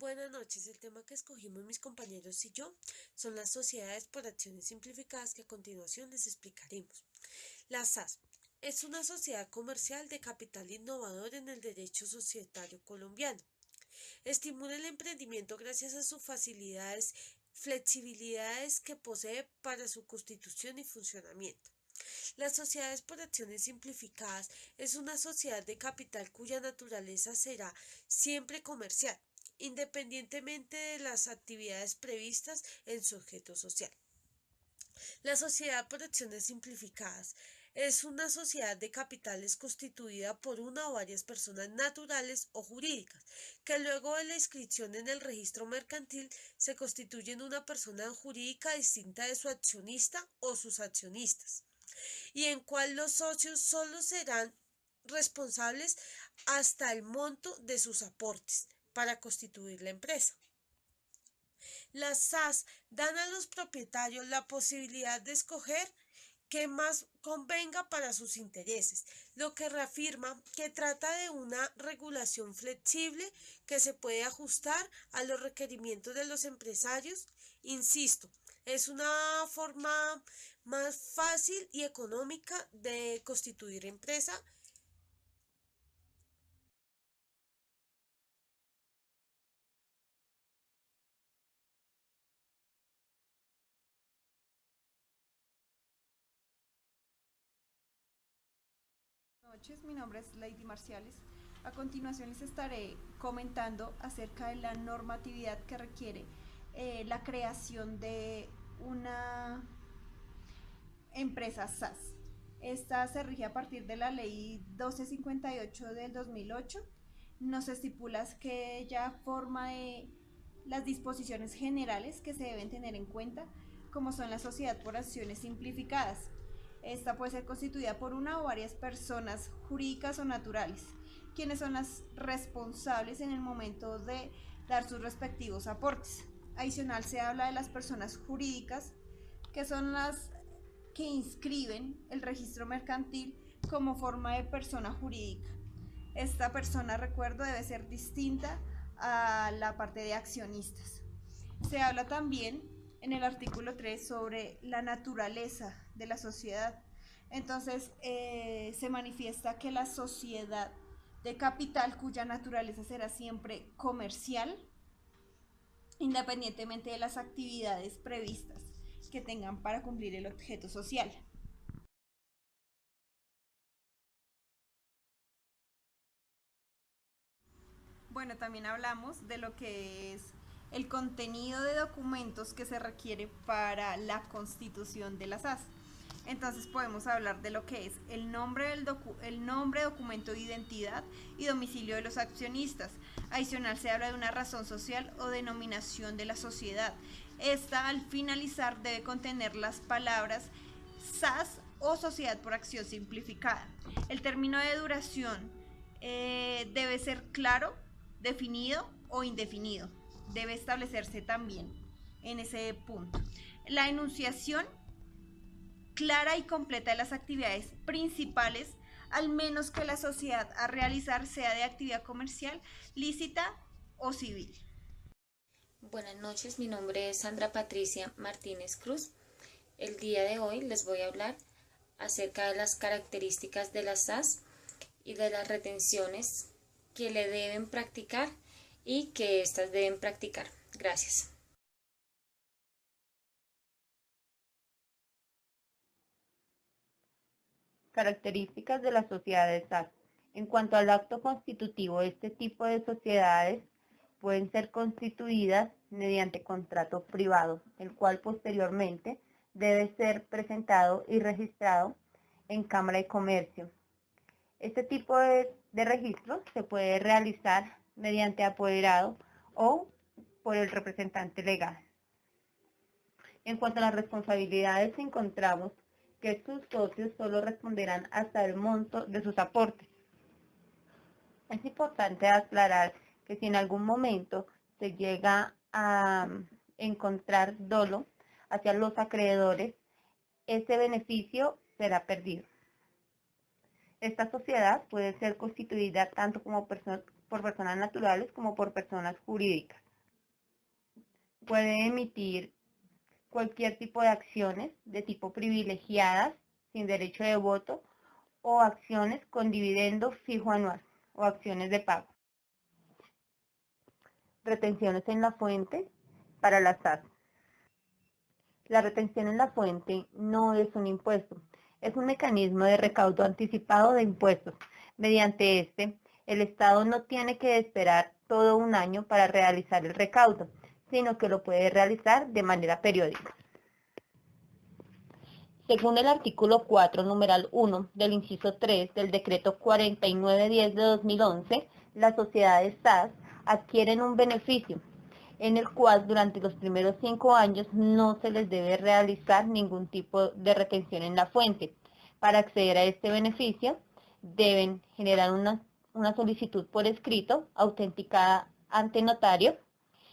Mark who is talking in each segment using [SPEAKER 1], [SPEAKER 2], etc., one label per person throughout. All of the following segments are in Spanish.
[SPEAKER 1] Buenas noches. El tema que escogimos mis compañeros y yo son las sociedades por acciones simplificadas que a continuación les explicaremos. La SAS es una sociedad comercial de capital innovador en el derecho societario colombiano. Estimula el emprendimiento gracias a sus facilidades, flexibilidades que posee para su constitución y funcionamiento. Las sociedades por acciones simplificadas es una sociedad de capital cuya naturaleza será siempre comercial, independientemente de las actividades previstas en su objeto social. La sociedad por acciones simplificadas es una sociedad de capitales constituida por una o varias personas naturales o jurídicas, que luego de la inscripción en el registro mercantil se constituyen una persona jurídica distinta de su accionista o sus accionistas, y en cual los socios solo serán responsables hasta el monto de sus aportes para constituir la empresa. Las SAS dan a los propietarios la posibilidad de escoger qué más convenga para sus intereses, lo que reafirma que trata de una regulación flexible que se puede ajustar a los requerimientos de los empresarios. Insisto, es una forma más fácil y económica de constituir empresa.
[SPEAKER 2] Buenas noches, mi nombre es Lady Marciales. A continuación les estaré comentando acerca de la normatividad que requiere la creación de una empresa SAS. Esta se rige a partir de la ley 1258 del 2008. Nos estipula que ella forma de las disposiciones generales que se deben tener en cuenta, como son la sociedad por acciones simplificadas. Esta puede ser constituida por una o varias personas jurídicas o naturales, quienes son las responsables en el momento de dar sus respectivos aportes. Adicional se habla de las personas jurídicas, que son las que inscriben el registro mercantil como forma de persona jurídica. Esta persona, recuerdo, debe ser distinta a la parte de accionistas. Se habla también en el artículo 3 sobre la naturaleza de la sociedad. Entonces, se manifiesta que la sociedad de capital, cuya naturaleza será siempre comercial, independientemente de las actividades previstas que tengan para cumplir el objeto social. Bueno, también hablamos de lo que es el contenido de documentos que se requiere para la constitución de la SAS. Entonces podemos hablar de lo que es el nombre, documento de identidad y domicilio de los accionistas. Adicional se habla de una razón social o denominación de la sociedad. Esta, al finalizar, debe contener las palabras SAS o sociedad por acción simplificada. El término de duración debe ser claro, definido o indefinido. Debe establecerse también en ese punto. La enunciación clara y completa de las actividades principales, al menos que la sociedad a realizar sea de actividad comercial, lícita o civil.
[SPEAKER 3] Buenas noches, mi nombre es Sandra Patricia Martínez Cruz. El día de hoy les voy a hablar acerca de las características de las SAS y de las retenciones que le deben practicar y que éstas deben practicar. Gracias.
[SPEAKER 4] Características de las sociedades SAS. En cuanto al acto constitutivo, este tipo de sociedades pueden ser constituidas mediante contrato privado, el cual posteriormente debe ser presentado y registrado en Cámara de Comercio. Este tipo de registro se puede realizar mediante apoderado o por el representante legal. En cuanto a las responsabilidades, encontramos que sus socios solo responderán hasta el monto de sus aportes. Es importante aclarar que si en algún momento se llega a encontrar dolo hacia los acreedores, ese beneficio será perdido. Esta sociedad puede ser constituida tanto como por personas naturales como por personas jurídicas. puede emitir cualquier tipo de acciones de tipo privilegiadas, sin derecho de voto, o acciones con dividendo fijo anual, o acciones de pago. Retenciones en la fuente para las SAS. La retención en la fuente no es un impuesto, es un mecanismo de recaudo anticipado de impuestos. Mediante este, el Estado no tiene que esperar todo un año para realizar el recaudo, sino que lo puede realizar de manera periódica. Según el artículo 4, numeral 1 del inciso 3 del decreto 4910 de 2011, las sociedades SAS adquieren un beneficio en el cual durante los primeros 5 años no se les debe realizar ningún tipo de retención en la fuente. Para acceder a este beneficio, deben generar una solicitud por escrito, autenticada ante notario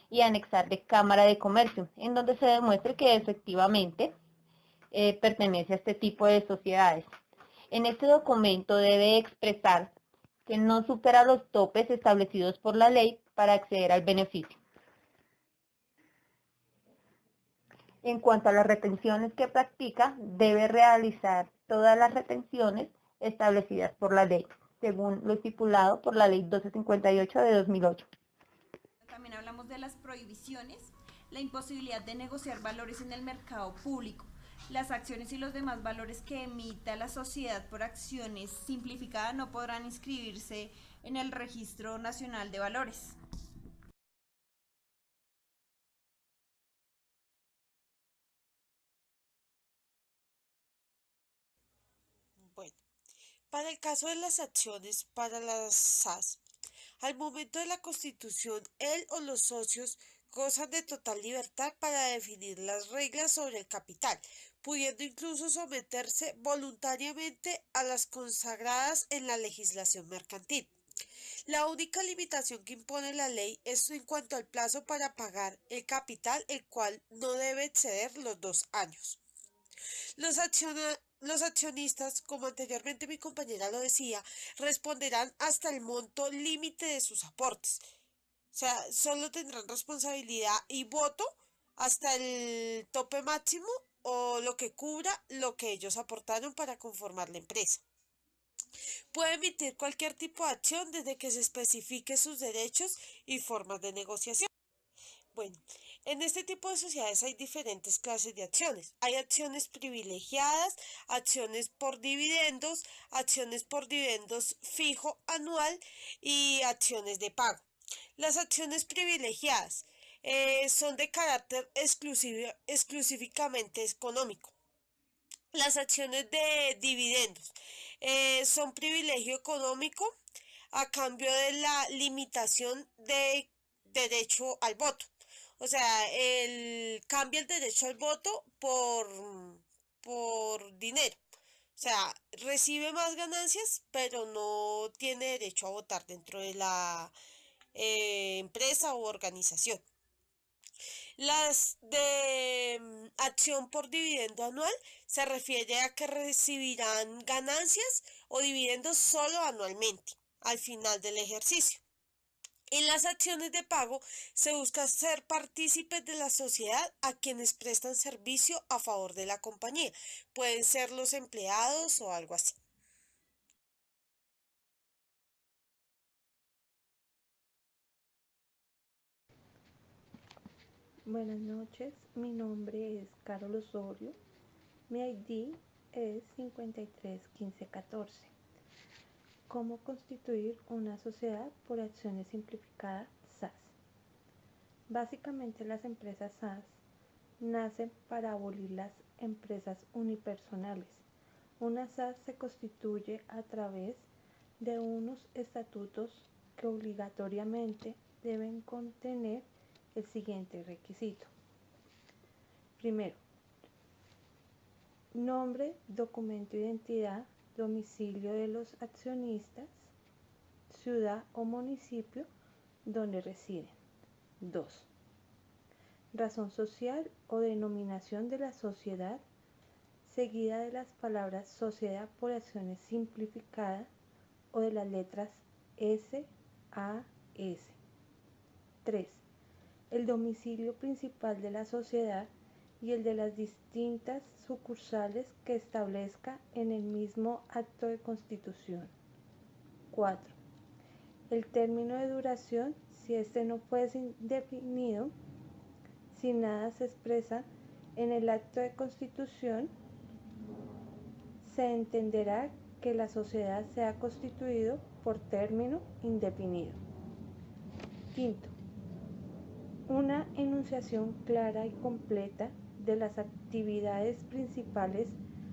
[SPEAKER 4] y anexar de Cámara de Comercio, en donde se demuestre que efectivamente pertenece a este tipo de sociedades. En este documento debe expresar que no supera los topes establecidos por la ley para acceder al beneficio. En cuanto a las retenciones que practica, debe realizar todas las retenciones establecidas por la ley, según lo estipulado por la Ley 1258 de 2008.
[SPEAKER 2] También hablamos de las prohibiciones, la imposibilidad de negociar valores en el mercado público, las acciones y los demás valores que emita la sociedad por acciones simplificadas no podrán inscribirse en el Registro Nacional de Valores.
[SPEAKER 1] Bueno, para el caso de las acciones para las SAS, al momento de la constitución, él o los socios gozan de total libertad para definir las reglas sobre el capital, pudiendo incluso someterse voluntariamente a las consagradas en la legislación mercantil. La única limitación que impone la ley es en cuanto al plazo para pagar el capital, el cual no debe exceder los 2 años. Los accionistas, como anteriormente mi compañera lo decía, responderán hasta el monto límite de sus aportes. O sea, solo tendrán responsabilidad y voto hasta el tope máximo o lo que cubra lo que ellos aportaron para conformar la empresa. Puede emitir cualquier tipo de acción desde que se especifique sus derechos y formas de negociación. Bueno, en este tipo de sociedades hay diferentes clases de acciones. Hay acciones privilegiadas, acciones por dividendos fijo anual y acciones de pago. Las acciones privilegiadas son de carácter exclusivamente económico. Las acciones de dividendos son privilegio económico a cambio de la limitación de derecho al voto. O sea, cambia el derecho al voto por dinero. O sea, recibe más ganancias, pero no tiene derecho a votar dentro de la empresa u organización. Las de acción por dividendo anual se refiere a que recibirán ganancias o dividendos solo anualmente, al final del ejercicio. En las acciones de pago se busca ser partícipes de la sociedad a quienes prestan servicio a favor de la compañía. Pueden ser los empleados o algo así.
[SPEAKER 5] Buenas noches, mi nombre es Carol Osorio, mi ID es 531514. ¿Cómo constituir una sociedad por acciones simplificadas SAS? Básicamente las empresas SAS nacen para abolir las empresas unipersonales. Una SAS se constituye a través de unos estatutos que obligatoriamente deben contener el siguiente requisito. Primero, nombre, documento de identidad, domicilio de los accionistas, ciudad o municipio donde residen. 2. Razón social o denominación de la sociedad, seguida de las palabras sociedad por acciones simplificadas o de las letras S, A, S. 3. el domicilio principal de la sociedad y el de las distintas sucursales que establezca en el mismo acto de constitución. 4. El término de duración, si éste no fuese definido, si nada se expresa en el acto de constitución, se entenderá que la sociedad se ha constituido por término indefinido. 5. Una enunciación clara y completa de las actividades principales,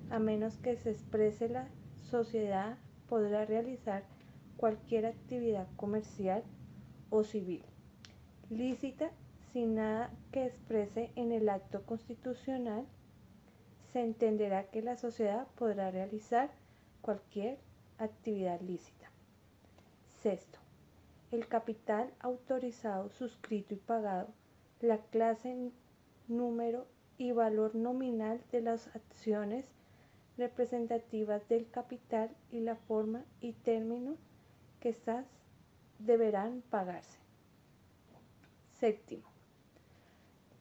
[SPEAKER 5] a menos que se exprese la sociedad podrá realizar cualquier actividad comercial o civil, lícita, sin nada que exprese en el acto constitucional, se entenderá que la sociedad podrá realizar cualquier actividad lícita. 6. El capital autorizado, suscrito y pagado, la clase, número y valor nominal de las acciones representativas del capital y la forma y término que éstas deberán pagarse. 7.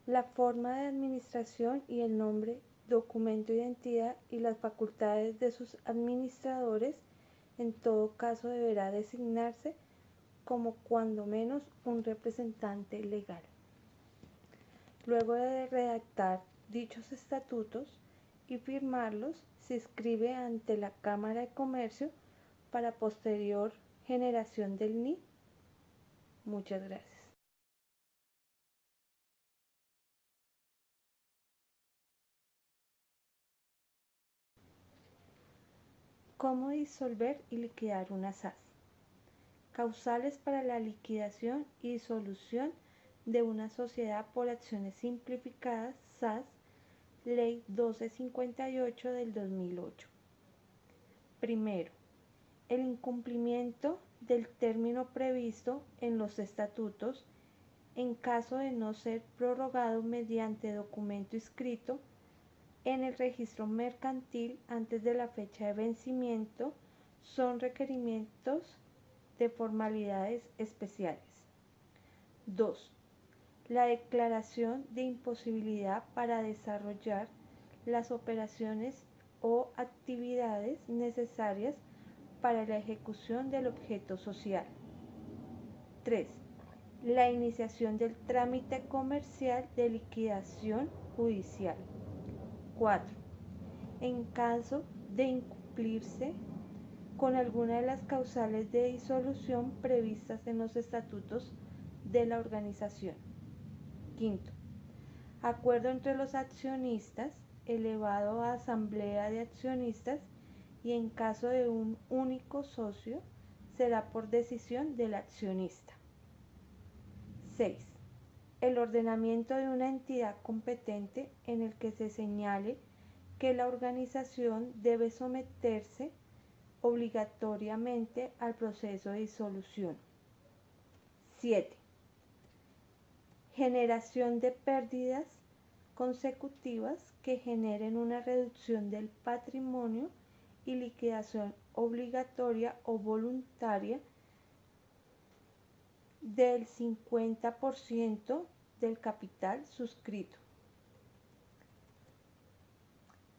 [SPEAKER 5] La forma de administración y el nombre, documento de identidad y las facultades de sus administradores, en todo caso deberá designarse como cuando menos un representante legal. Luego de redactar dichos estatutos y firmarlos, se inscribe ante la Cámara de Comercio para posterior generación del NID. Muchas gracias. ¿Cómo disolver y liquidar una SAS? Causales para la liquidación y disolución de una sociedad por acciones simplificadas, SAS, Ley 1258 del 2008. Primero, el incumplimiento del término previsto en los estatutos en caso de no ser prorrogado mediante documento inscrito en el registro mercantil antes de la fecha de vencimiento son requerimientos de formalidades especiales. 2. La declaración de imposibilidad para desarrollar las operaciones o actividades necesarias para la ejecución del objeto social. 3. La iniciación del trámite comercial de liquidación judicial. 4. En caso de incumplirse con alguna de las causales de disolución previstas en los estatutos de la organización. 5. Acuerdo entre los accionistas elevado a asamblea de accionistas y en caso de un único socio será por decisión del accionista. 6. El ordenamiento de una entidad competente en el que se señale que la organización debe someterse obligatoriamente al proceso de disolución. 7. Generación de pérdidas consecutivas que generen una reducción del patrimonio y liquidación obligatoria o voluntaria del 50% del capital suscrito.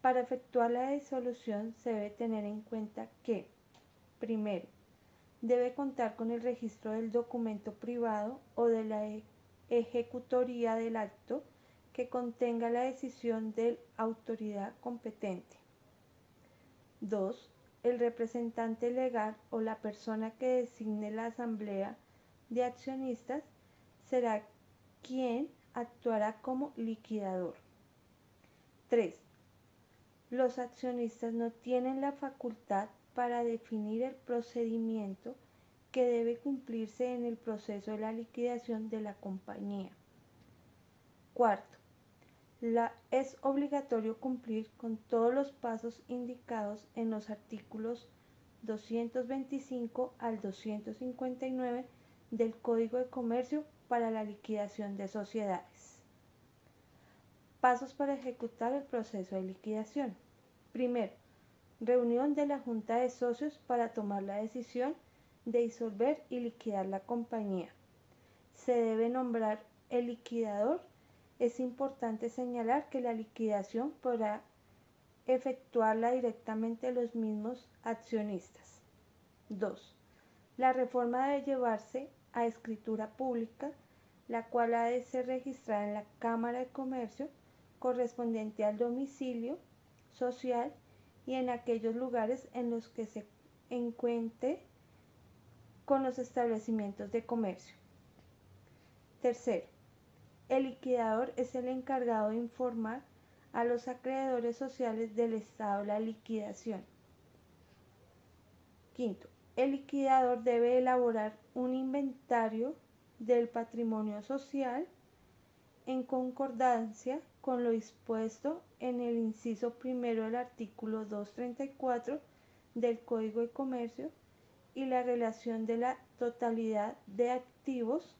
[SPEAKER 5] Para efectuar la disolución se debe tener en cuenta que, primero, debe contar con el registro del documento privado o de la ejecutoría del acto que contenga la decisión de la autoridad competente. 2. El representante legal o la persona que designe la asamblea de accionistas será quien actuará como liquidador. 3. Los accionistas no tienen la facultad para definir el procedimiento que debe cumplirse en el proceso de la liquidación de la compañía. 4. Es obligatorio cumplir con todos los pasos indicados en los artículos 225 al 259 del Código de Comercio para la liquidación de sociedades. Pasos para ejecutar el proceso de liquidación. Primero, reunión de la Junta de Socios para tomar la decisión de disolver y liquidar la compañía. Se debe nombrar el liquidador, es importante señalar que la liquidación podrá efectuarla directamente los mismos accionistas. 2. La reforma debe llevarse a escritura pública, la cual ha de ser registrada en la Cámara de Comercio correspondiente al domicilio social y en aquellos lugares en los que se encuentre con los establecimientos de comercio. Tercero, el liquidador es el encargado de informar a los acreedores sociales del estado de la liquidación. Quinto, el liquidador debe elaborar un inventario del patrimonio social en concordancia con lo dispuesto en el inciso primero del artículo 234 del Código de Comercio y la relación de la totalidad de activos.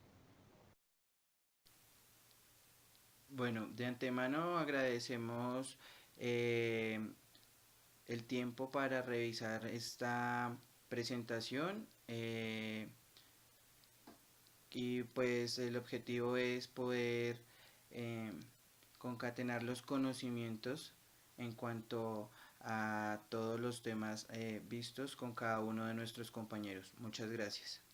[SPEAKER 6] Bueno, de antemano agradecemos el tiempo para revisar esta presentación y pues el objetivo es poder concatenar los conocimientos en cuanto a todos los temas vistos con cada uno de nuestros compañeros. Muchas gracias.